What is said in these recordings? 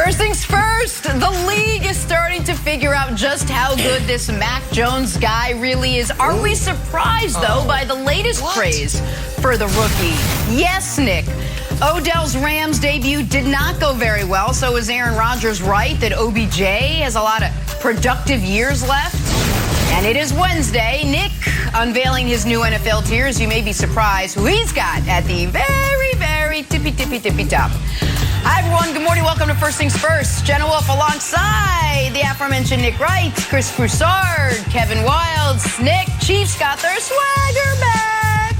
First things first, the league is starting to figure out just how good this Mac Jones guy really is. Are we surprised, though, by the latest praise for the rookie? Yes, Nick. Odell's Rams debut did not go very well, so is Aaron Rodgers right that OBJ has a lot of productive years left? And it is Wednesday. Nick unveiling his new NFL tiers. You may be surprised who he's got at the very tippy top. Hi, everyone. Good morning. Welcome to First Things First. Jenna Wolfe alongside the aforementioned Nick Wright, Chris Broussard, Kevin Wilds. Nick, Chiefs got their swagger back.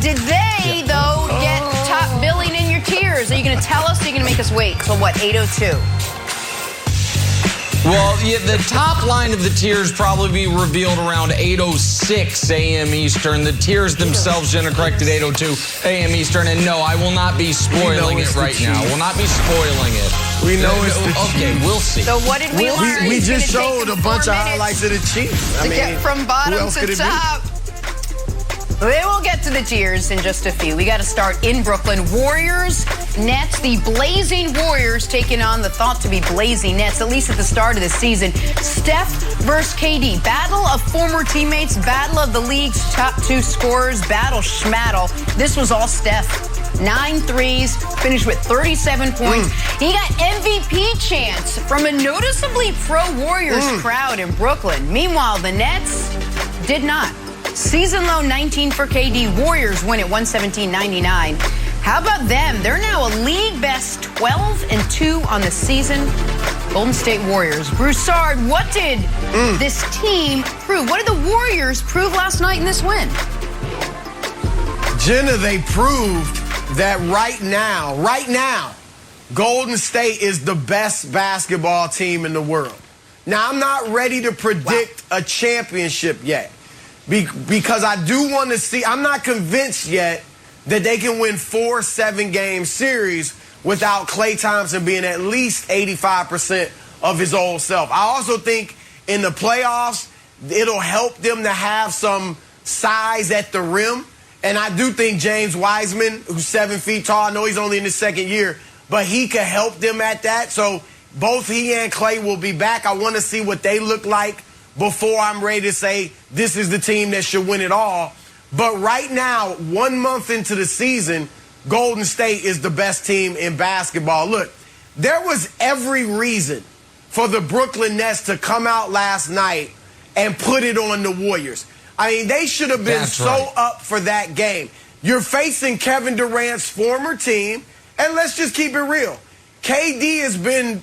Did they, though, get top billing in your tiers? Are you going to tell us or are you going to make us wait till, what, 8:02? Well, yeah, the top line of the tiers probably be revealed around 8:06 a.m. Eastern. The tiers themselves, Jenna corrected, 8:02 a.m. Eastern. And no, I will not be spoiling it right now. Will not be spoiling it. We know it's the Okay, Chiefs. we'll see. So what did we learn? We just gonna showed a bunch of highlights of the Chiefs. To get from bottom to top. We will get to the tiers in just a few. We got to start in Brooklyn. Warriors, Nets, the Blazing Warriors taking on the thought to be Blazing Nets, at least at the start of the season. Steph versus KD. Battle of former teammates, battle of the league's top two scorers, battle schmattle. This was all Steph. 9 threes, finished with 37 points. He got MVP chance from a noticeably pro-Warriors crowd in Brooklyn. Meanwhile, the Nets did not. Season low 19 for KD. Warriors win at 117-99. How about them? They're now a league best 12-2 on the season. Golden State Warriors. Broussard, what did this team prove? What did the Warriors prove last night in this win? Jenna, they proved that right now, Golden State is the best basketball team in the world. Now, I'm not ready to predict a championship yet. Because I do want to see, I'm not convinced yet that they can win 4 7-game series without Klay Thompson being at least 85% of his old self. I also think in the playoffs, it'll help them to have some size at the rim. And I do think James Wiseman, who's 7 feet tall, I know he's only in his second year, but he could help them at that. So both he and Klay will be back. I want to see what they look like before I'm ready to say this is the team that should win it all. But right now, 1 month into the season, Golden State is the best team in basketball. Look, there was every reason for the Brooklyn Nets to come out last night and put it on the Warriors. I mean, they should have been up for that game. You're facing Kevin Durant's former team, and let's just keep it real. KD has been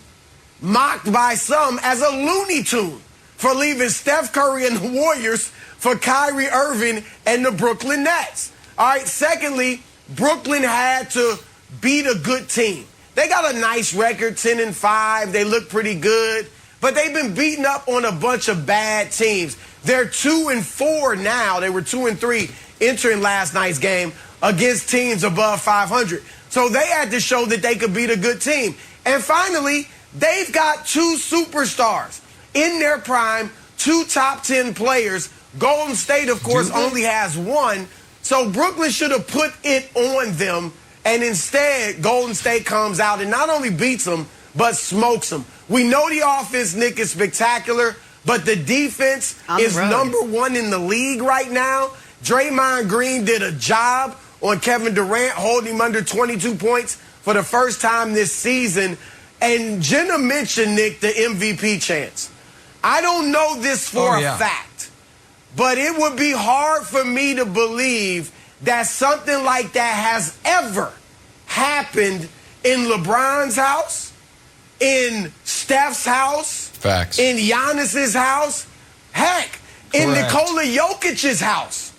mocked by some as a Looney Tune for leaving Steph Curry and the Warriors for Kyrie Irving and the Brooklyn Nets. All right, secondly, Brooklyn had to beat a good team. They got a nice record, 10-5. They look pretty good, but they've been beaten up on a bunch of bad teams. They're 2-4 now. They were 2-3 entering last night's game against teams above 500. So they had to show that they could beat a good team. And finally, they've got 2 superstars in their prime, 2 top 10 players. Golden State, of course, only has 1. So Brooklyn should have put it on them. And instead, Golden State comes out and not only beats them, but smokes them. We know the offense, Nick, is spectacular, but the defense is number 1 in the league right now. Draymond Green did a job on Kevin Durant, holding him under 22 points for the first time this season. And Jenna mentioned, Nick, the MVP chance. I don't know this for a fact, but it would be hard for me to believe that something like that has ever happened in LeBron's house, in Steph's house, in Giannis's house, heck, in Nikola Jokic's house.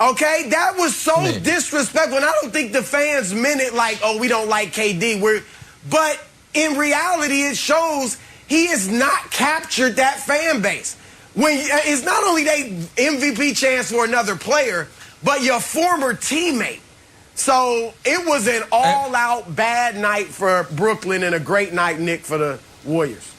Okay? That was so disrespectful. And I don't think the fans meant it like, oh, we don't like KD. But in reality, it shows he has not captured that fan base. When it's not only they MVP chance for another player, but your former teammate. So it was an all-out bad night for Brooklyn and a great night, Nick, for the Warriors.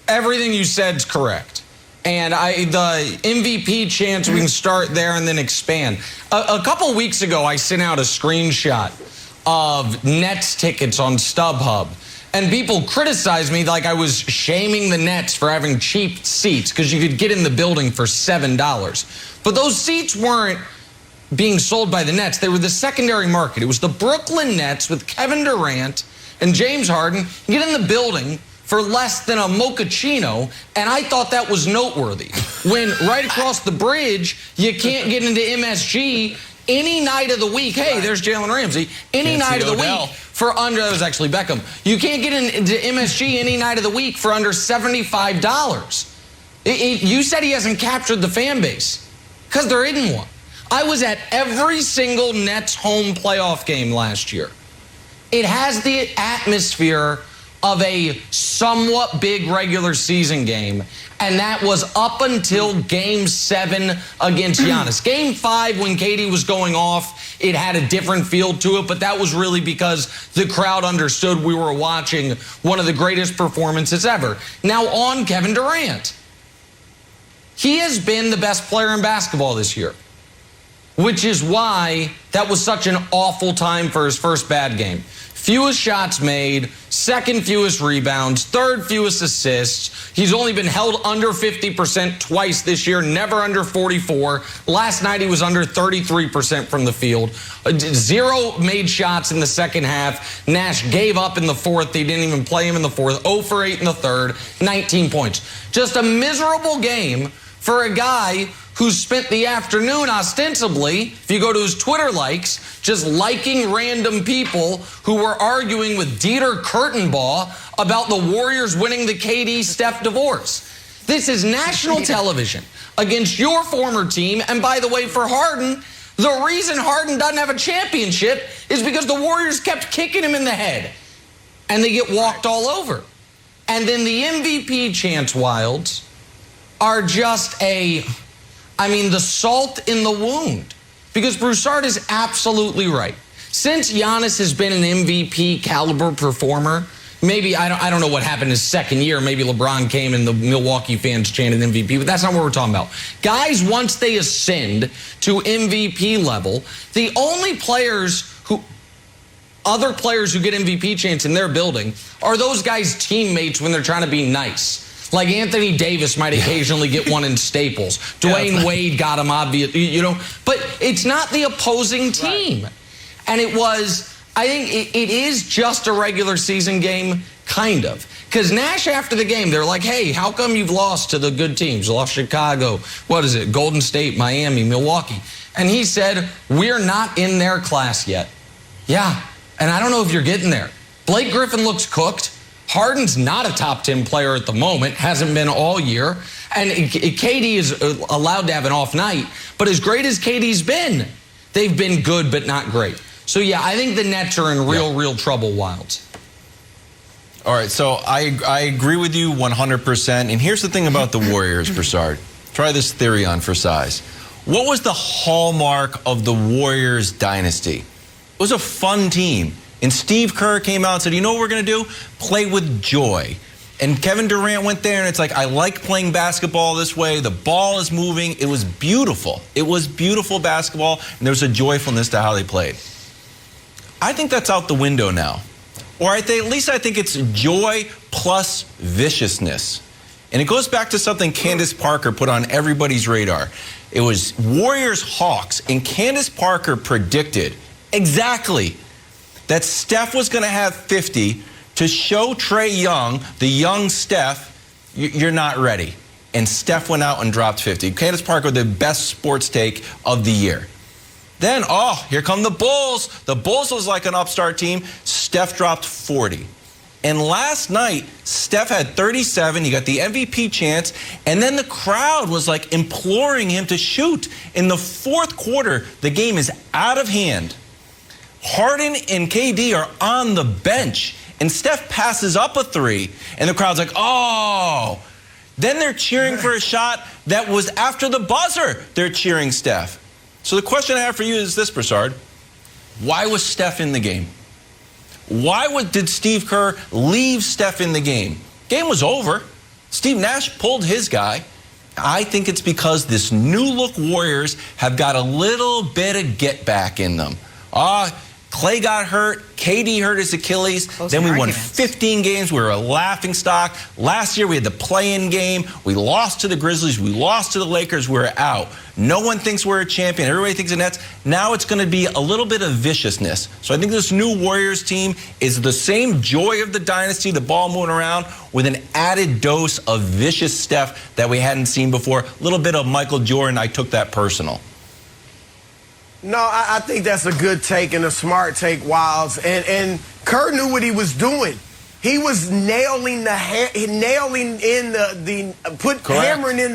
Everything you said is correct. And the MVP chance, we can start there and then expand. A couple weeks ago, I sent out a screenshot of Nets tickets on StubHub. And people criticized me like I was shaming the Nets for having cheap seats because you could get in the building for $7. But those seats weren't being sold by the Nets. They were the secondary market. It was the Brooklyn Nets with Kevin Durant and James Harden. You get in the building for less than a mochaccino, and I thought that was noteworthy. When right across the bridge, you can't get into MSG any night of the week. Hey, there's Jalen Ramsey. Any night of the week for under, that was actually Beckham. You can't get into MSG any night of the week for under $75. You said he hasn't captured the fan base because there isn't one. I was at every single Nets home playoff game last year. It has the atmosphere of a somewhat big regular season game, and that was up until Game 7 against Giannis. Game 5, when KD was going off, it had a different feel to it, but that was really because the crowd understood we were watching one of the greatest performances ever. Now on Kevin Durant. He has been the best player in basketball this year, which is why that was such an awful time for his first bad game. Fewest shots made, second fewest rebounds, third fewest assists. He's only been held under 50% twice this year, never under 44. Last night he was under 33% from the field. 0 made shots in the second half. Nash gave up in the fourth. They didn't even play him in the fourth. 0 for 8 in the third, 19 points. Just a miserable game for a guy who spent the afternoon ostensibly, if you go to his Twitter likes, just liking random people who were arguing with Dieter Kurtenbaugh about the Warriors winning the KD-Steph divorce. This is national television against your former team. And by the way, for Harden, the reason Harden doesn't have a championship is because the Warriors kept kicking him in the head. And they get walked all over. And then the MVP chants Wilds are just the salt in the wound. Because Broussard is absolutely right. Since Giannis has been an MVP caliber performer, maybe, I don't know what happened his second year. Maybe LeBron came and the Milwaukee fans chanted MVP, but that's not what we're talking about. Guys, once they ascend to MVP level, the only other players who get MVP chants in their building are those guys' teammates when they're trying to be nice. Like Anthony Davis might occasionally get one in Staples. Dwayne Wade got him, obviously, But it's not the opposing team. Right. And I think it is just a regular season game, kind of. Because Nash, after the game, they're like, hey, how come you've lost to the good teams? You lost Chicago, Golden State, Miami, Milwaukee. And he said, we're not in their class yet. Yeah, and I don't know if you're getting there. Blake Griffin looks cooked. Harden's not a top 10 player at the moment, hasn't been all year. And KD is allowed to have an off night. But as great as KD's been, they've been good but not great. So, yeah, I think the Nets are in real trouble, Wilds. All right, so I agree with you 100%. And here's the thing about the Warriors, Broussard. Try this theory on for size. What was the hallmark of the Warriors dynasty? It was a fun team. And Steve Kerr came out and said, you know what we're going to do? Play with joy. And Kevin Durant went there, and it's like, I like playing basketball this way. The ball is moving. It was beautiful. It was beautiful basketball, and there was a joyfulness to how they played. I think that's out the window now. Or at least I think it's joy plus viciousness. And it goes back to something Candace Parker put on everybody's radar. It was Warriors-Hawks, and Candace Parker predicted exactly that Steph was going to have 50 to show Trae Young, the young Steph, you're not ready. And Steph went out and dropped 50. Candace Parker, the best sports take of the year. Then, here come the Bulls. The Bulls was like an upstart team. Steph dropped 40. And last night, Steph had 37. He got the MVP chance. And then the crowd was like imploring him to shoot. In the fourth quarter, the game is out of hand. Harden and KD are on the bench, and Steph passes up a 3, and the crowd's like, oh. Then they're cheering for a shot that was after the buzzer. They're cheering Steph. So the question I have for you is this, Broussard. Why was Steph in the game? Did Steve Kerr leave Steph in the game? Game was over. Steve Nash pulled his guy. I think it's because this new look Warriors have got a little bit of get back in them. Clay got hurt. KD hurt his Achilles. Then we won 15 games. We were a laughing stock. Last year, we had the play-in game. We lost to the Grizzlies. We lost to the Lakers. We were out. No one thinks we're a champion. Everybody thinks the Nets. Now it's going to be a little bit of viciousness. So I think this new Warriors team is the same joy of the dynasty, the ball moving around, with an added dose of vicious stuff that we hadn't seen before. A little bit of Michael Jordan. I took that personal. No, I think that's a good take and a smart take, Wilds. And Kerr knew what he was doing. He was hammering in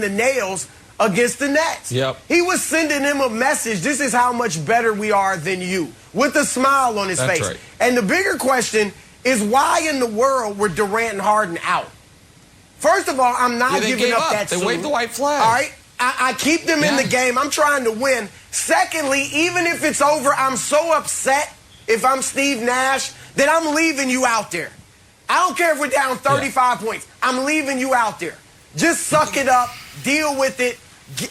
the nails against the Nets. Yep. He was sending him a message. This is how much better we are than you, with a smile on his face. Right. And the bigger question is, why in the world were Durant and Harden out? First of all, I'm not giving up that soon. They waved the white flag. All right? I keep them in the game. I'm trying to win. Secondly, even if it's over, I'm so upset if I'm Steve Nash that I'm leaving you out there. I don't care if we're down 35 points. I'm leaving you out there. Just suck it up, deal with it,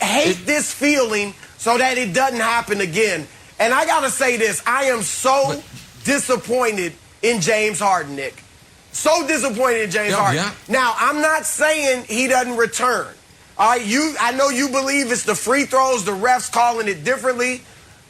hate this feeling so that it doesn't happen again. And I got to say this. I am so disappointed in James Harden, Nick. So disappointed in James Harden. Yeah. Now, I'm not saying he doesn't return. All right, I know you believe it's the free throws, the refs calling it differently.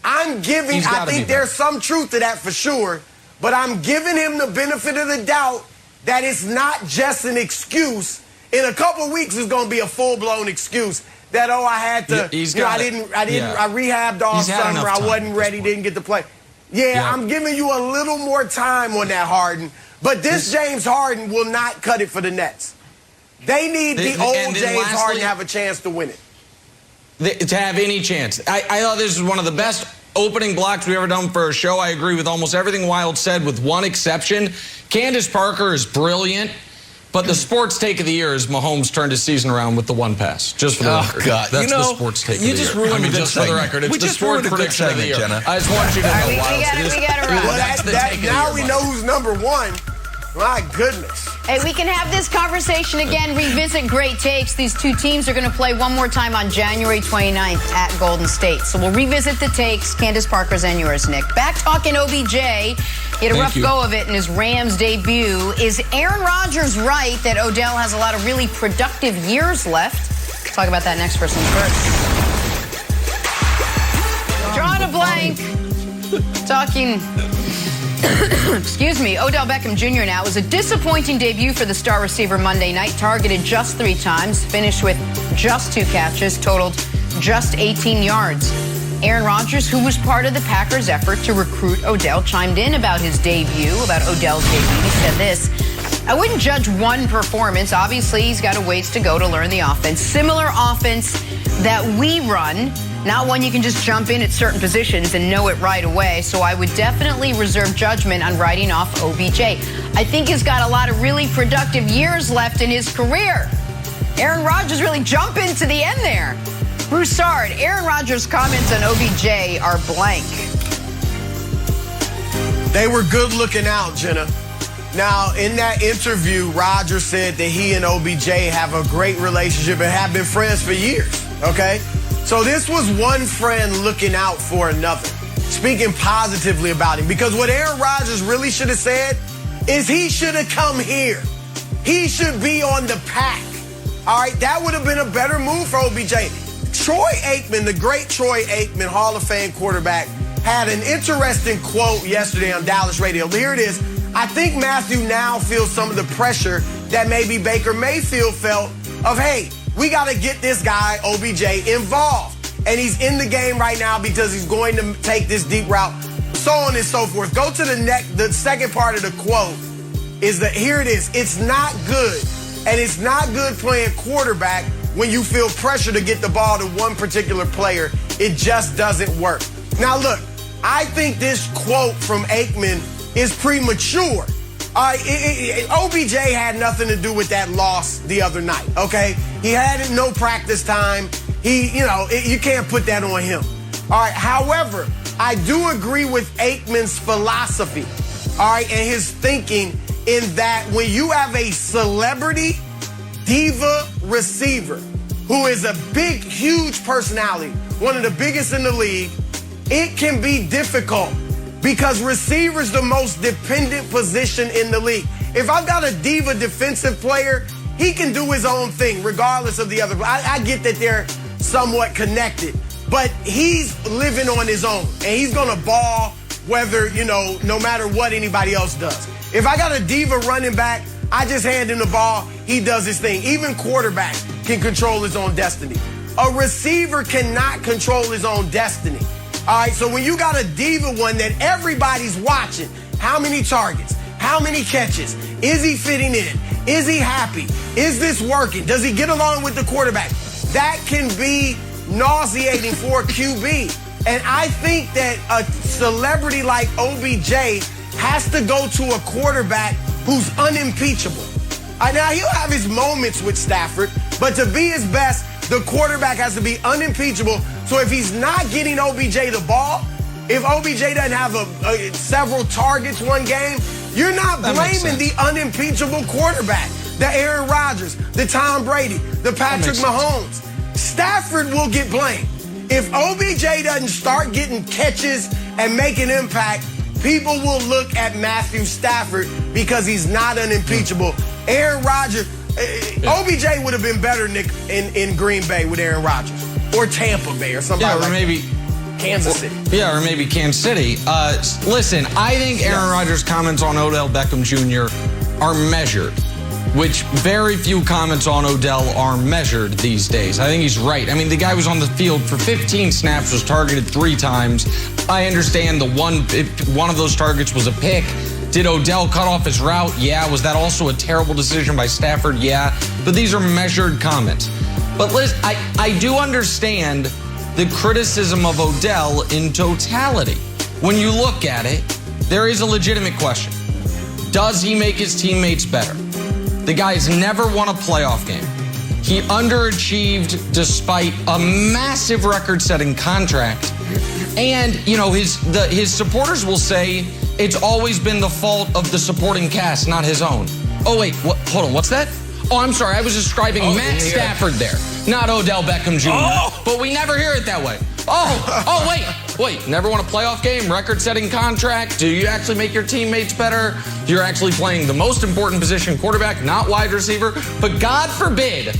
I think there's some truth to that for sure, but I'm giving him the benefit of the doubt that it's not just an excuse. In a couple weeks, it's going to be a full-blown excuse that, I had to, I rehabbed all summer, I wasn't ready, didn't get to play. Yeah, I'm giving you a little more time on that, Harden, but this James Harden will not cut it for the Nets. They need the old James Harden to have a chance to win it. To have any chance. I thought this was one of the best opening blocks we've ever done for a show. I agree with almost everything Wild said, with one exception. Candace Parker is brilliant, but the sports take of the year is Mahomes turned his season around with the one pass. Just for the record. God. That's the sports take of the year. You just ruined just for the record. It's the sports prediction of the year. Jenna. I just want you to know, Wild. We got to run. Well, now we know who's number one. My goodness. Hey, we can have this conversation again, revisit great takes. These two teams are going to play one more time on January 29th at Golden State. So we'll revisit the takes, Candace Parker's and yours, Nick. Back talking OBJ. He had a rough go of it in his Rams debut. Is Aaron Rodgers right that Odell has a lot of really productive years left? Talk about that next person first. Drawing a blank. Talking... Excuse me, Odell Beckham Jr. now. It was a disappointing debut for the star receiver Monday night. Targeted just 3 times, finished with just 2 catches, totaled just 18 yards. Aaron Rodgers, who was part of the Packers' effort to recruit Odell, chimed in about his debut, about Odell's debut. He said this: I wouldn't judge one performance. Obviously, he's got a ways to go to learn the offense. Similar offense that we run. Not one you can just jump in at certain positions and know it right away. So I would definitely reserve judgment on writing off OBJ. I think he's got a lot of really productive years left in his career. Aaron Rodgers really jumping to the end there. Broussard, Aaron Rodgers' comments on OBJ are blank. They were good looking out, Jenna. Now, in that interview, Rodgers said that he and OBJ have a great relationship and have been friends for years, okay? So this was one friend looking out for another, speaking positively about him. Because what Aaron Rodgers really should have said is he should have come here. He should be on the pack. All right, that would have been a better move for OBJ. Troy Aikman, the great Troy Aikman, Hall of Fame quarterback, had an interesting quote yesterday on Dallas radio. Here it is. I think Matthew now feels some of the pressure that maybe Baker Mayfield felt of, hey, we got to get this guy, OBJ, involved. And he's in the game right now because he's going to take this deep route, so on and so forth. Go to the second part of the quote is that here it is. It's not good. And it's not good playing quarterback when you feel pressure to get the ball to one particular player. It just doesn't work. Now, look, I think this quote from Aikman is premature. OBJ had nothing to do with that loss the other night, okay? He had no practice time. You can't put that on him. All right, however, I do agree with Aikman's philosophy, all right, and his thinking in that when you have a celebrity diva receiver who is a big, huge personality, one of the biggest in the league, it can be difficult because receiver's the most dependent position in the league. If I've got a diva defensive player, he can do his own thing regardless of the other. I get that they're somewhat connected, but he's living on his own, and he's going to ball whether, no matter what anybody else does. If I got a diva running back, I just hand him the ball, he does his thing. Even quarterback can control his own destiny. A receiver cannot control his own destiny. All right, so when you got a diva one that everybody's watching, how many targets, how many catches, is he fitting in, is he happy, is this working, does he get along with the quarterback? That can be nauseating for a QB. And I think that a celebrity like OBJ has to go to a quarterback who's unimpeachable. Now, he'll have his moments with Stafford, but to be his best, the quarterback has to be unimpeachable. So if he's not getting OBJ the ball, if OBJ doesn't have several targets one game, you're not blaming the unimpeachable quarterback, the Aaron Rodgers, the Tom Brady, the Patrick Mahomes. Stafford will get blamed. If OBJ doesn't start getting catches and making impact, people will look at Matthew Stafford because he's not unimpeachable. Aaron Rodgers, OBJ would have been better, Nick, in Green Bay with Aaron Rodgers or Tampa Bay or somebody like that. Kansas City. Yeah, or maybe Kansas City. Listen, I think Aaron Rodgers' comments on Odell Beckham Jr. are measured, which very few comments on Odell are measured these days. I think he's right. I mean, the guy was on the field for 15 snaps, was targeted 3 times. I understand one of those targets was a pick. Did Odell cut off his route? Yeah. Was that also a terrible decision by Stafford? Yeah. But these are measured comments. But listen, I do understand the criticism of Odell in totality. When you look at it, there is a legitimate question. Does he make his teammates better? The guy's never won a playoff game. He underachieved despite a massive record-setting contract. And, his supporters will say it's always been the fault of the supporting cast, not his own. Oh, wait, hold on, what's that? Oh, I'm sorry, I was describing Matt Stafford there, not Odell Beckham Jr. Oh. But we never hear it that way. Wait, never won a playoff game, record-setting contract. Do you actually make your teammates better? You're actually playing the most important position, quarterback, not wide receiver. But God forbid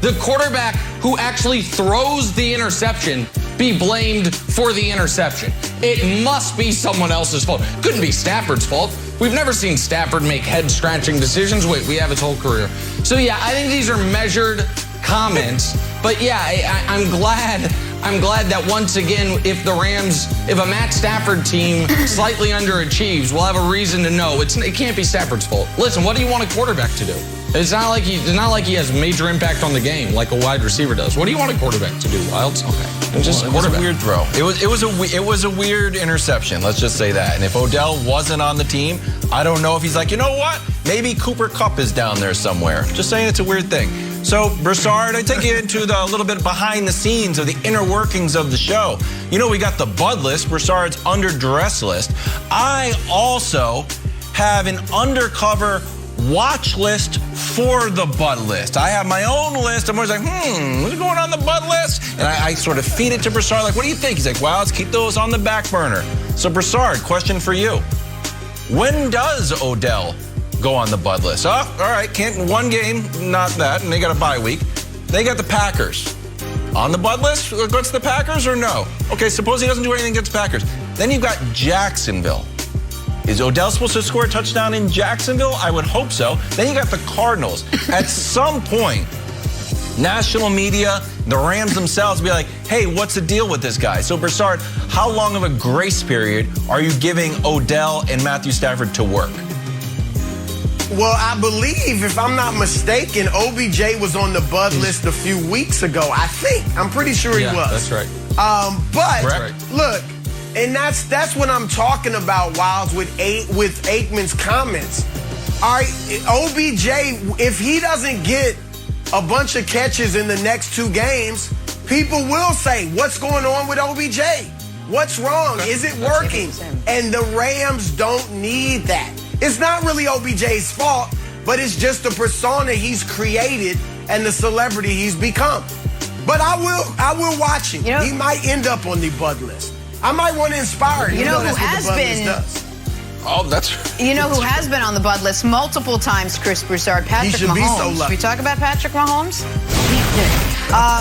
the quarterback who actually throws the interception be blamed for the interception. It must be someone else's fault. Couldn't be Stafford's fault. We've never seen Stafford make head-scratching decisions. Wait, we have his whole career. So yeah, I think these are measured comments. But yeah, I'm glad that once again, if a Matt Stafford team slightly underachieves, we'll have a reason to know it can't be Stafford's fault. Listen, what do you want a quarterback to do? It's not like he has major impact on the game like a wide receiver does. What do you want a quarterback to do, Wilds? Okay. It was a weird throw. It was a weird interception, let's just say that. And if Odell wasn't on the team, I don't know if he's like, you know what? Maybe Cooper Kupp is down there somewhere. Just saying, it's a weird thing. So, Broussard, I take you into a little bit behind the scenes of the inner workings of the show. We got the Bud list, Broussard's underdress list. I also have an undercover watch list for the Bud list. I have my own list. I'm always like, what's going on the Bud list? And I sort of feed it to Broussard, like, what do you think? He's like, well, let's keep those on the back burner. So, Broussard, question for you. When does Odell go on the Bud list? Oh, all right, can't one game, not that, and they got a bye week. They got the Packers. On the Bud list against the Packers or no? Okay, suppose he doesn't do anything against the Packers. Then you've got Jacksonville. Is Odell supposed to score a touchdown in Jacksonville? I would hope so. Then you got the Cardinals. At some point, national media, the Rams themselves be like, hey, what's the deal with this guy? So, Broussard, how long of a grace period are you giving Odell and Matthew Stafford to work? Well, I believe, if I'm not mistaken, OBJ was on the Bud list a few weeks ago. I think. I'm pretty sure he was. That's right. But look, and that's what I'm talking about, Wilds, with Aikman's comments. All right, OBJ, if he doesn't get a bunch of catches in the next 2 games, people will say, what's going on with OBJ? What's wrong? Is it working? And the Rams don't need that. It's not really OBJ's fault, but it's just the persona he's created and the celebrity he's become. But I will watch him. He might end up on the Bud list. I might want to inspire you. You know who that's has what the Bud been? list does. Oh, that's. You know who has been on the Bud list multiple times, Chris Broussard? Patrick He should Mahomes. be so lucky. Should we talk about Patrick Mahomes?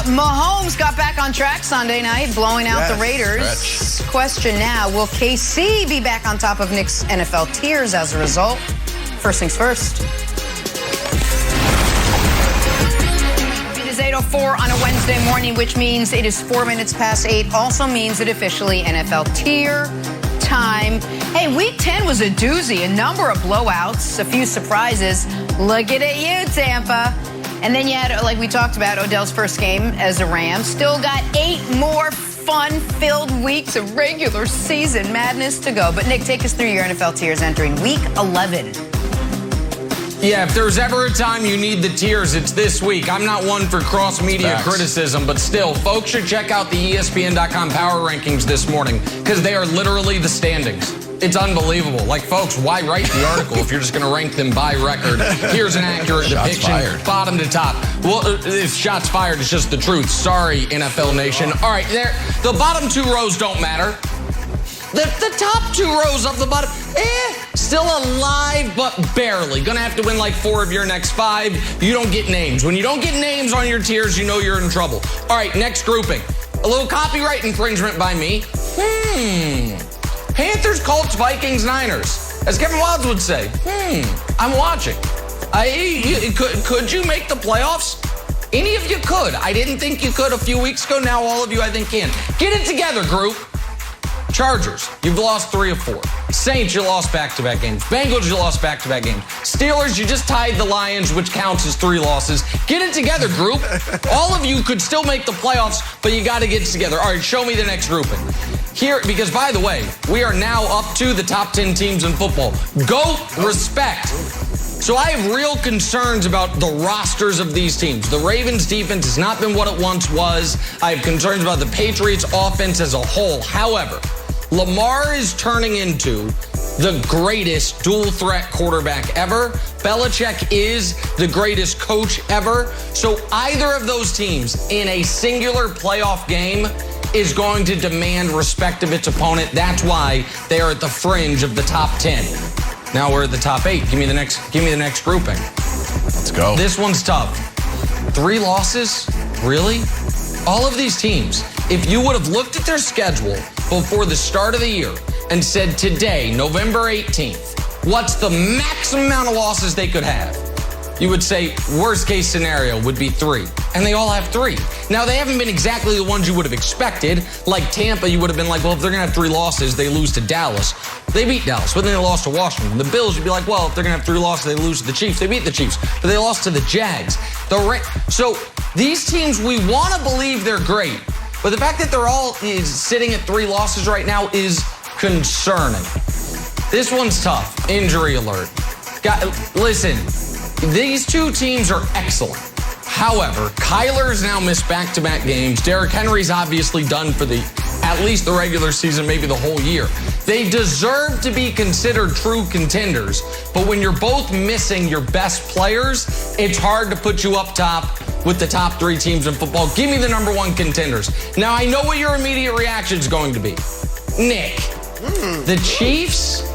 Mahomes got back on track Sunday night, blowing out the Raiders. Stretch. Question now, will KC be back on top of Nick's NFL tiers as a result? First things first. It is 8:04 on a Wednesday morning, which means it is 4 minutes past 8. Also means it officially NFL tier time. Hey, week 10 was a doozy. A number of blowouts, a few surprises. Looking at you, Tampa. And then you had, like we talked about, Odell's first game as a Ram. Still got 8 more fun-filled weeks of regular season madness to go. But Nick, take us through your NFL tiers entering week 11. Yeah, if there's ever a time you need the tiers, it's this week. I'm not one for cross-media Facts. criticism, but still, folks should check out the ESPN.com power rankings this morning because they are literally the standings. It's unbelievable. Like, folks, why write the article if you're just going to rank them by record? Here's an accurate Shots depiction, fired. bottom to top. Well, if shots fired, it's just the truth. Sorry, NFL Nation. All right, there. The bottom 2 rows don't matter. The top 2 rows of the bottom, still alive, but barely. Gonna have to win like 4 of your next 5. You don't get names. When you don't get names on your tiers, you know you're in trouble. All right, next grouping. A little copyright infringement by me. Panthers, Colts, Vikings, Niners. As Kevin Wildes would say, I'm watching. Could you make the playoffs? Any of you could. I didn't think you could a few weeks ago. Now all of you, I think, can. Get it together, group. Chargers, you've lost 3 of 4. Saints, you lost back-to-back games. Bengals, you lost back-to-back games. Steelers, you just tied the Lions, which counts as 3 losses. Get it together, group. All of you could still make the playoffs, but you got to get it together. All right, show me the next grouping. Here, because by the way, we are now up to the top 10 teams in football. Go respect. So I have real concerns about the rosters of these teams. The Ravens defense has not been what it once was. I have concerns about the Patriots offense as a whole. However, Lamar is turning into the greatest dual threat quarterback ever. Belichick is the greatest coach ever. So either of those teams in a singular playoff game is going to demand respect of its opponent. That's why they are at the fringe of the top 10. Now we're at the top 8. Give me the next grouping. Let's go. This one's tough. 3 losses? Really? All of these teams, if you would have looked at their schedule before the start of the year and said today, November 18th, what's the maximum amount of losses they could have? You would say worst case scenario would be 3. And they all have 3. Now, they haven't been exactly the ones you would have expected. Like Tampa, you would have been like, well, if they're going to have 3 losses, they lose to Dallas. They beat Dallas, but then they lost to Washington. The Bills, you'd be like, well, if they're going to have 3 losses, they lose to the Chiefs. They beat the Chiefs, but they lost to the Jags. So these teams, we want to believe they're great. But the fact that they're all sitting at 3 losses right now is concerning. This one's tough. Injury alert. Listen, these 2 teams are excellent. However, Kyler's now missed back-to-back games. Derrick Henry's obviously done for at least the regular season, maybe the whole year. They deserve to be considered true contenders, but when you're both missing your best players, it's hard to put you up top with the top 3 teams in football. Give me the number 1 contenders. Now, I know what your immediate reaction is going to be. Nick, the Chiefs?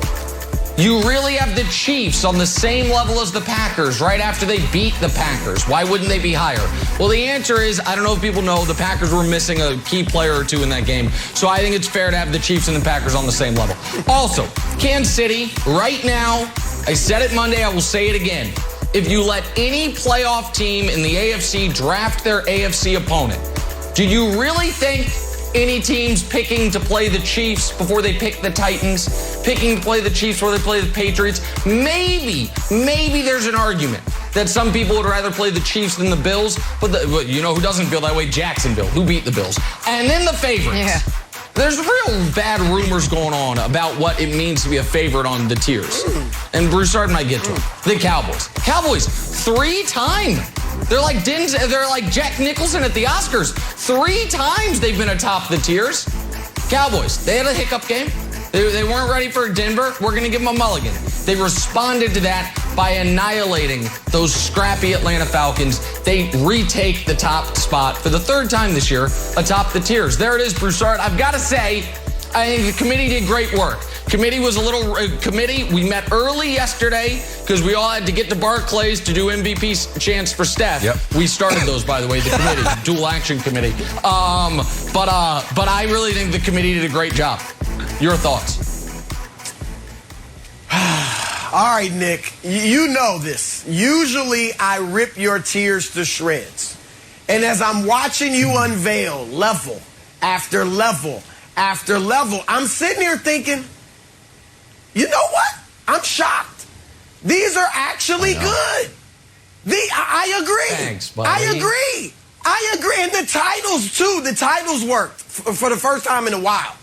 You really have the Chiefs on the same level as the Packers right after they beat the Packers. Why wouldn't they be higher? Well, the answer is, I don't know if people know, the Packers were missing a key player or 2 in that game. So I think it's fair to have the Chiefs and the Packers on the same level. Also, Kansas City, right now, I said it Monday, I will say it again. If you let any playoff team in the AFC draft their AFC opponent, do you really think any teams picking to play the Chiefs before they pick the Titans, picking to play the Chiefs before they play the Patriots? Maybe there's an argument that some people would rather play the Chiefs than the Bills, but you know who doesn't feel that way? Jacksonville, who beat the Bills. And then the favorites. Yeah. There's real bad rumors going on about what it means to be a favorite on the tiers. And Broussard might get to them. The Cowboys. Cowboys, 3-time. They're like they're like Jack Nicholson at the Oscars. 3 times they've been atop the tiers. Cowboys, they had a hiccup game. They weren't ready for Denver. We're going to give them a mulligan. They responded to that by annihilating those scrappy Atlanta Falcons. They retake the top spot for the 3rd time this year atop the tiers. There it is, Broussard. I've got to say, I think the committee did great work. Committee was a little committee. We met early yesterday because we all had to get to Barclays to do MVP chants for Steph. Yep. We started those, by the way, the committee, dual action committee. But I really think the committee did a great job. Your thoughts? All right, Nick, you know this. Usually I rip your tears to shreds. And as I'm watching you unveil level after level after level, I'm sitting here thinking, you know what? I'm shocked. These are actually good. I agree. Thanks, buddy. I agree. And the titles, too. The titles worked for the first time in a while.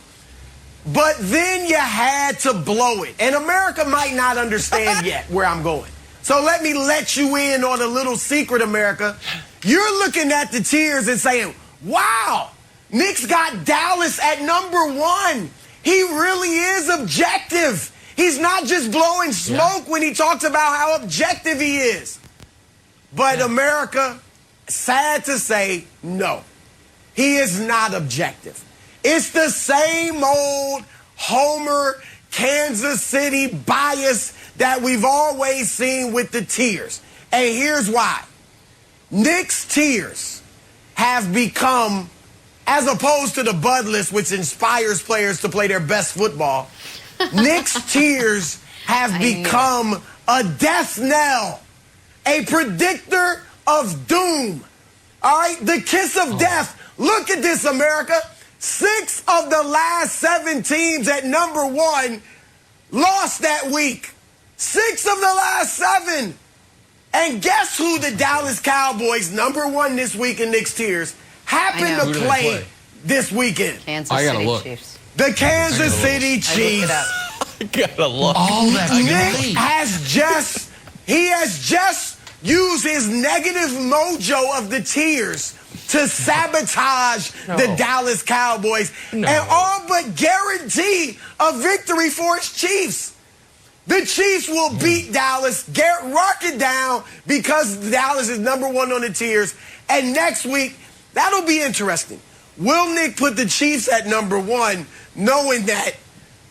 But then you had to blow it. And America might not understand yet where I'm going. So let me let you in on a little secret, America. You're looking at the tiers and saying, wow, Nick's got Dallas at #1. He really is objective. He's not just blowing smoke when he talks about how objective he is. But America, sad to say, no. He is not objective. It's the same old Homer, Kansas City bias that we've always seen with the tiers. And here's why. Nick's tiers have become, as opposed to the Bud list, which inspires players to play their best football, Nick's tiers have become a death knell, a predictor of doom. All right, the kiss of death. Look at this, America. 6 of the last 7 teams at #1 lost that week. 6 of the last 7. And guess who the Dallas Cowboys, #1 this week in Nick's tiers, happen to play this weekend? Kansas I gotta City look. Chiefs. The Kansas City I Chiefs. looked it up. I gotta look. All that Nick has just used his negative mojo of the tiers to sabotage the Dallas Cowboys and all but guarantee a victory for his Chiefs. The Chiefs will beat Dallas, rock it down because Dallas is #1 on the tiers. And next week, that'll be interesting. Will Nick put the Chiefs at #1 knowing that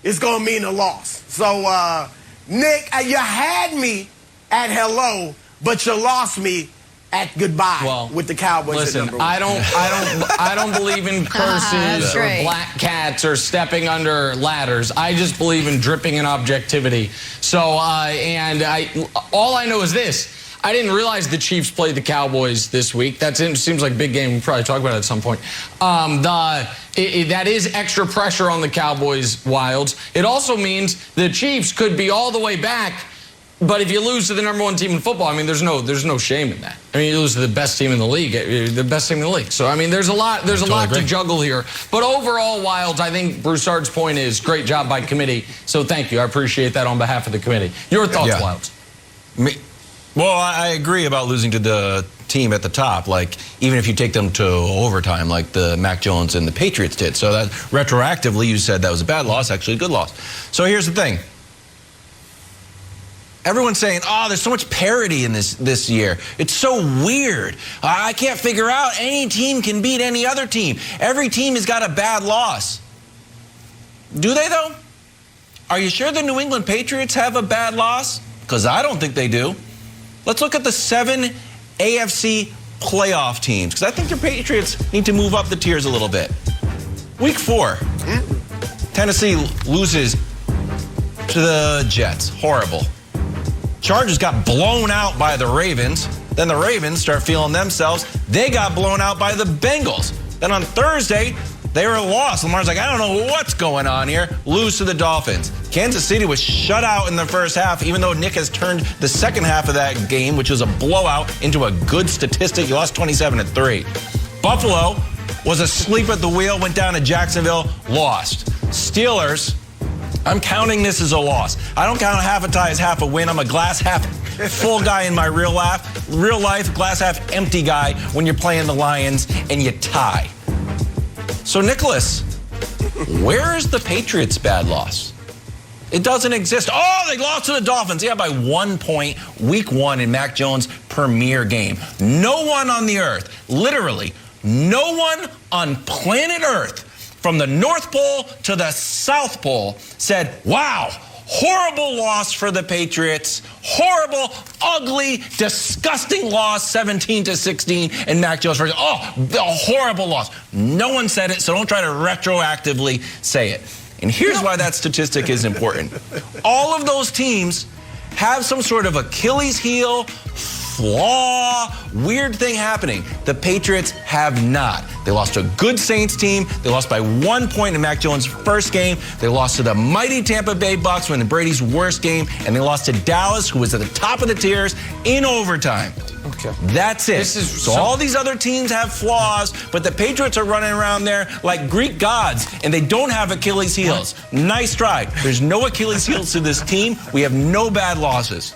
it's going to mean a loss? So, Nick, you had me at hello, but you lost me at goodbye with the Cowboys. Listen, at #1. I don't believe in curses or black cats or stepping under ladders. I just believe in dripping in objectivity. So, all I know is this. I didn't realize the Chiefs played the Cowboys this week. Seems like a big game. We'll probably talk about it at some point. That is extra pressure on the Cowboys Wilds. It also means the Chiefs could be all the way back. But if you lose to the #1 team in football, I mean, there's no shame in that. I mean, you lose to the best team in the league, So I mean, there's a lot to juggle here. But overall, Wilds, I think Broussard's point is great job by committee. So thank you. I appreciate that on behalf of the committee. Your thoughts, Wilds? Well, I agree about losing to the team at the top. Like, even if you take them to overtime, like the Mac Jones and the Patriots did. So that retroactively, you said that was a bad loss, actually a good loss. So here's the thing. Everyone's saying, oh, there's so much parity in this year. It's so weird. I can't figure out any team can beat any other team. Every team has got a bad loss. Do they, though? Are you sure the New England Patriots have a bad loss? Because I don't think they do. Let's look at the 7 AFC playoff teams, because I think the Patriots need to move up the tiers a little bit. Week 4, Tennessee loses to the Jets. Horrible. Chargers got blown out by the Ravens. Then the Ravens start feeling themselves. They got blown out by the Bengals. Then on Thursday, they were lost. Lamar's like, I don't know what's going on here. Lose to the Dolphins. Kansas City was shut out in the first half, even though Nick has turned the second half of that game, which was a blowout, into a good statistic. You lost 27-3. Buffalo was asleep at the wheel, went down to Jacksonville, lost. Steelers, I'm counting this as a loss. I don't count half a tie as half a win. I'm a glass half full guy in my real life, glass half empty guy when you're playing the Lions and you tie. So, Nicholas, where is the Patriots' bad loss? It doesn't exist. Oh, they lost to the Dolphins. Yeah, by 1 point, week 1 in Mac Jones' premier game. No one on the earth, literally, no one on planet Earth from the North Pole to the South Pole said, wow, horrible loss for the Patriots. Horrible, ugly, disgusting loss, 17-16, and Mac Jones. The horrible loss. No one said it, so don't try to retroactively say it. And here's why that statistic is important. All of those teams have some sort of Achilles heel, flaw, weird thing happening. The Patriots have not. They lost to a good Saints team. They lost by 1 point in Mac Jones' first game. They lost to the mighty Tampa Bay Bucks in Brady's worst game. And they lost to Dallas, who was at the top of the tiers, in overtime. Okay. That's it. So all these other teams have flaws, but the Patriots are running around there like Greek gods, and they don't have Achilles heels. Nice try. There's no Achilles heels to this team. We have no bad losses.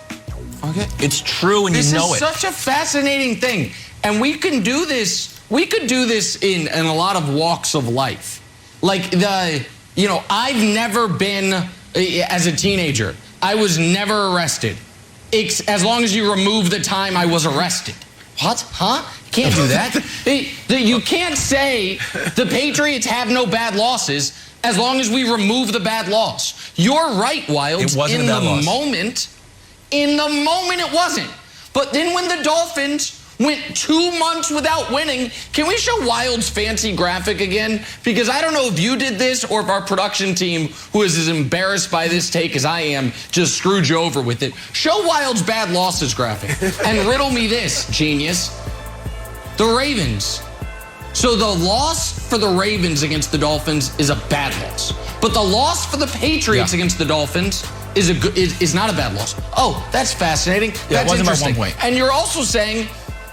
Okay. It's true, and you know it. This is such a fascinating thing, and we can do this. We could do this in a lot of walks of life. Like I've never been as a teenager. I was never arrested, as long as you remove the time I was arrested. What? Huh? Can't do that. You can't say the Patriots have no bad losses as long as we remove the bad loss. You're right, Wild. It wasn't a bad loss. In the moment, it wasn't. But then when the Dolphins went 2 months without winning, can we show Wild's fancy graphic again? Because I don't know if you did this or if our production team, who is as embarrassed by this take as I am, just screwed you over with it. Show Wild's bad losses graphic and riddle me this, genius. The Ravens. So the loss for the Ravens against the Dolphins is a bad loss. But the loss for the Patriots against the Dolphins is not a bad loss. Oh, that's fascinating. Yeah, that's it wasn't interesting. by 1 point. And you're also saying,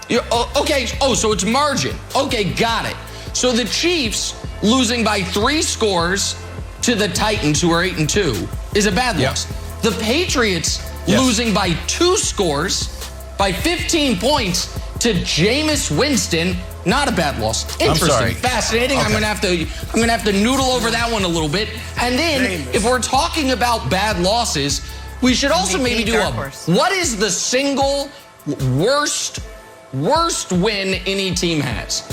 so it's margin. Okay, got it. So the Chiefs losing by 3 scores to the Titans, who are 8-2, is a bad loss. The Patriots losing by 2 scores, by 15 points to Jameis Winston, not a bad loss. Interesting, fascinating. Okay. I'm gonna have to noodle over that one a little bit. And then, if we're talking about bad losses, we should also maybe do what is the single worst win any team has?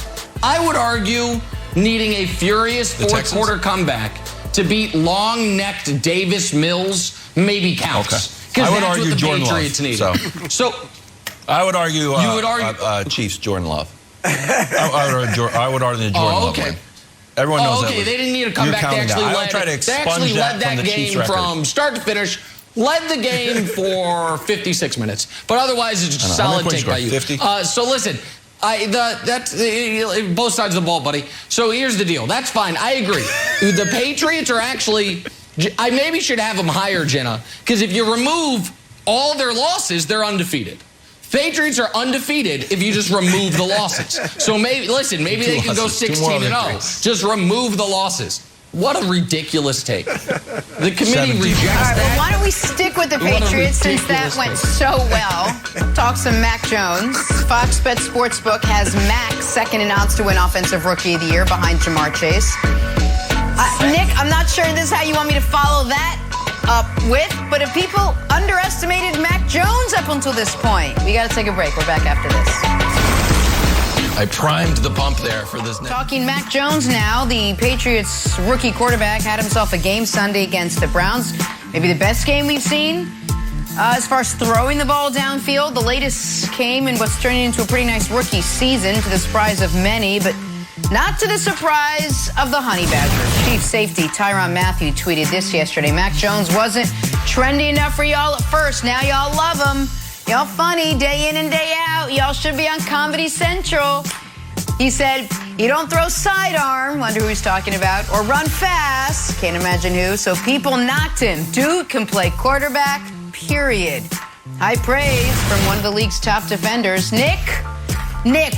I would argue needing a furious fourth quarter comeback to beat long-necked Davis Mills maybe counts. Okay. I would argue what the Jordan Patriots Love. So I would argue. You would argue Chiefs Jordan Love. I would argue the Jordan Love win. Everyone knows that. They didn't need a comeback. They actually led that game from start to finish. Led the game for 56 minutes. But otherwise, it's just a solid take by you. 50? So listen, that's both sides of the ball, buddy. So here's the deal. That's fine. I agree. The Patriots are actually, I maybe should have them higher, Jenna, because if you remove all their losses, they're undefeated. Patriots are undefeated if you just remove the losses. So maybe they can go 16-0. Just remove the losses. What a ridiculous take. The committee rejects that. Well, why don't we stick with the Patriots since that went so well? Talk some Mac Jones. Fox Bet Sportsbook has Mac second announced to win Offensive Rookie of the Year behind Jamar Chase. Nick, I'm not sure this is how you want me to follow that up with, but if people underestimated Mac Jones up until this point, we got to take a break. We're back after this. I primed the pump there for this. Talking Mac Jones now, the Patriots rookie quarterback had himself a game Sunday against the Browns. Maybe the best game we've seen as far as throwing the ball downfield. The latest came in what's turning into a pretty nice rookie season to the surprise of many, but not to the surprise of the Honey Badgers. Chief safety Tyrann Mathieu tweeted this yesterday. Mac Jones wasn't trendy enough for y'all at first. Now y'all love him. Y'all funny day in and day out. Y'all should be on Comedy Central. He said, you don't throw sidearm, wonder who he's talking about, or run fast, can't imagine who, so people knocked him. Dude can play quarterback, period. High praise from one of the league's top defenders. Nick,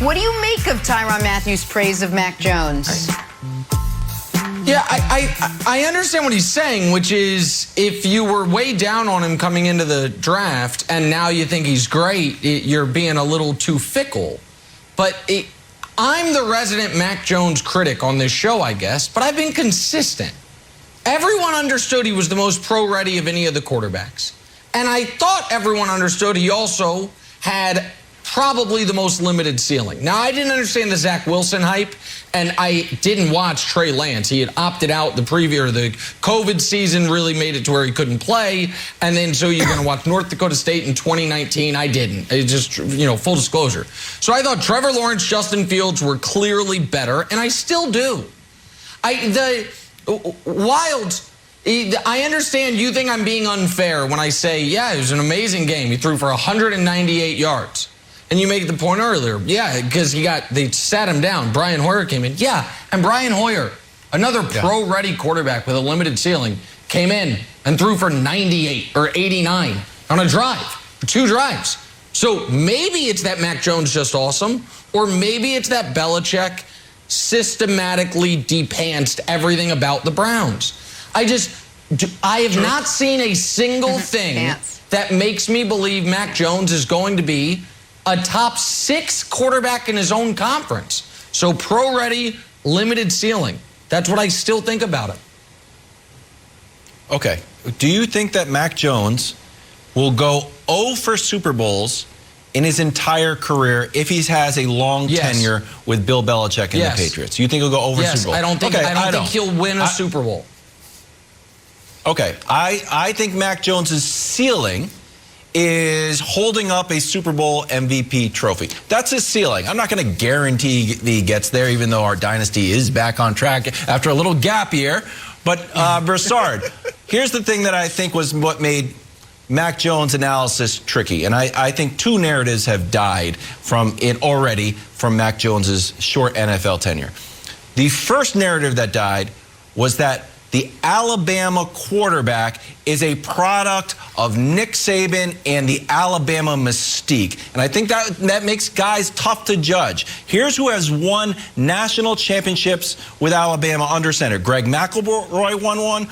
what do you make of Tyrann Mathieu's praise of Mac Jones? I understand what he's saying, which is if you were way down on him coming into the draft and now you think he's great, you're being a little too fickle. But I'm the resident Mac Jones critic on this show, I guess, but I've been consistent. Everyone understood he was the most pro-ready of any of the quarterbacks. And I thought everyone understood he also had probably the most limited ceiling. Now, I didn't understand the Zach Wilson hype, and I didn't watch Trey Lance. He had opted out the COVID season really made it to where he couldn't play, and then so you're going to watch North Dakota State in 2019. I didn't. It just, full disclosure. So I thought Trevor Lawrence, Justin Fields were clearly better, and I still do. The Wilds, I understand you think I'm being unfair when I say, yeah, it was an amazing game. He threw for 198 yards. And you make the point earlier, yeah, because they sat him down. Brian Hoyer came in. Yeah, and Brian Hoyer, another pro-ready quarterback with a limited ceiling, came in and threw for 98 or 89 on a drive, 2 drives. So maybe it's that Mac Jones just awesome, or maybe it's that Belichick systematically depantsed everything about the Browns. I have not seen a single thing that makes me believe Mac Jones is going to be a top 6 quarterback in his own conference. So pro-ready, limited ceiling. That's what I still think about him. Okay. Do you think that Mac Jones will go 0 for Super Bowls in his entire career if he has a long tenure with Bill Belichick and the Patriots? You think he'll go over Super Bowl? I don't think he'll win a Super Bowl. Okay. I think Mac Jones's ceiling is holding up a Super Bowl MVP trophy. That's his ceiling. I'm not going to guarantee he gets there, even though our dynasty is back on track after a little gap year. But Broussard, here's the thing that I think was what made Mac Jones' analysis tricky. And I think 2 narratives have died from it already from Mac Jones' short NFL tenure. The first narrative that died was that the Alabama quarterback is a product of Nick Saban and the Alabama mystique. And I think that makes guys tough to judge. Here's who has won national championships with Alabama under center. Greg McElroy won 1.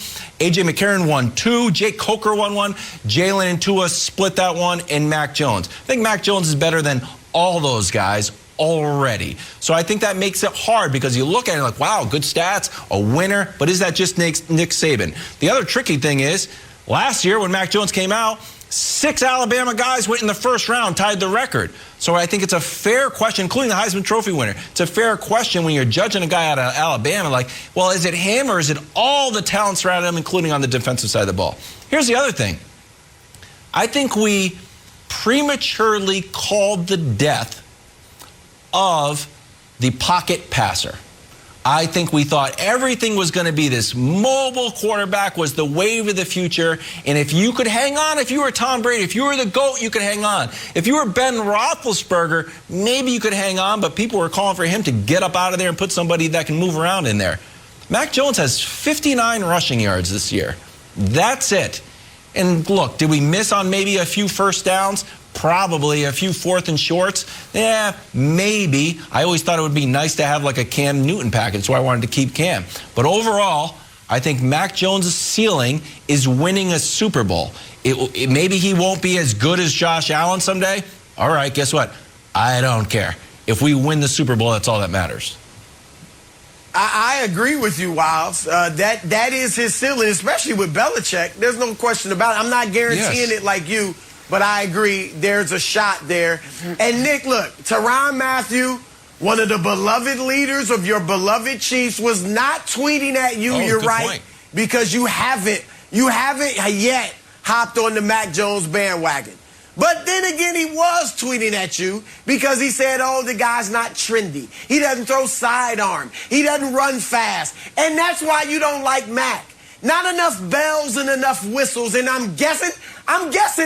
A.J. McCarron won 2. Jake Coker won 1. Jalen and Tua split that one. And Mac Jones. I think Mac Jones is better than all those guys already. So I think that makes it hard because you look at it like, wow, good stats, a winner, but is that just Nick Saban? The other tricky thing is, last year when Mac Jones came out, 6 Alabama guys went in the first round, tied the record. So I think it's a fair question, including the Heisman Trophy winner. It's a fair question when you're judging a guy out of Alabama, like, well, is it him or is it all the talent surrounding him, including on the defensive side of the ball? Here's the other thing. I think we prematurely called the death of the pocket passer. I think we thought everything was going to be this mobile quarterback was the wave of the future. And if you could hang on, if you were Tom Brady, if you were the GOAT, you could hang on. If you were Ben Roethlisberger, maybe you could hang on, but people were calling for him to get up out of there and put somebody that can move around in there. Mac Jones has 59 rushing yards this year. That's it. And look, did we miss on maybe a few first downs? Probably a few 4th and shorts. Yeah, maybe. I always thought it would be nice to have like a Cam Newton package, so I wanted to keep Cam. But overall, I think Mac Jones' ceiling is winning a Super Bowl. Maybe he won't be as good as Josh Allen someday. All right, guess what? I don't care. If we win the Super Bowl, that's all that matters. I agree with you, Wiles. That is his ceiling, especially with Belichick. There's no question about it. I'm not guaranteeing it like you, but I agree there's a shot there. And, Nick, look, Tyrann Mathieu, one of the beloved leaders of your beloved Chiefs, was not tweeting at you, you're right, point. Because you haven't yet hopped on the Mac Jones bandwagon. But then again, he was tweeting at you because he said, oh, the guy's not trendy. He doesn't throw sidearm. He doesn't run fast. And that's why you don't like Mac. Not enough bells and enough whistles. And I'm guessing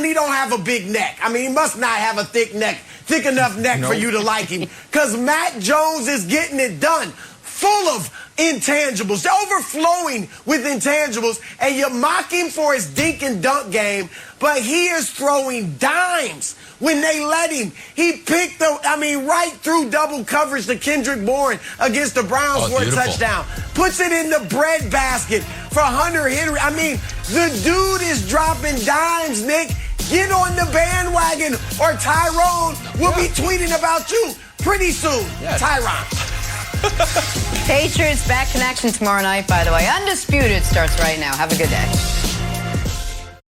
he don't have a big neck. I mean, he must not have a thick enough neck for you to like him. Because Mac Jones is getting it done. Full of intangibles, overflowing with intangibles, and you mock him for his dink and dunk game, but he is throwing dimes when they let him. He picked right through double coverage to Kendrick Bourne against the Browns for a touchdown. Puts it in the bread basket for Hunter Henry. I mean, the dude is dropping dimes, Nick. Get on the bandwagon or Tyrone will be tweeting about you pretty soon. Tyron. Patriots back in action tomorrow night, by the way. Undisputed starts right now. Have a good day.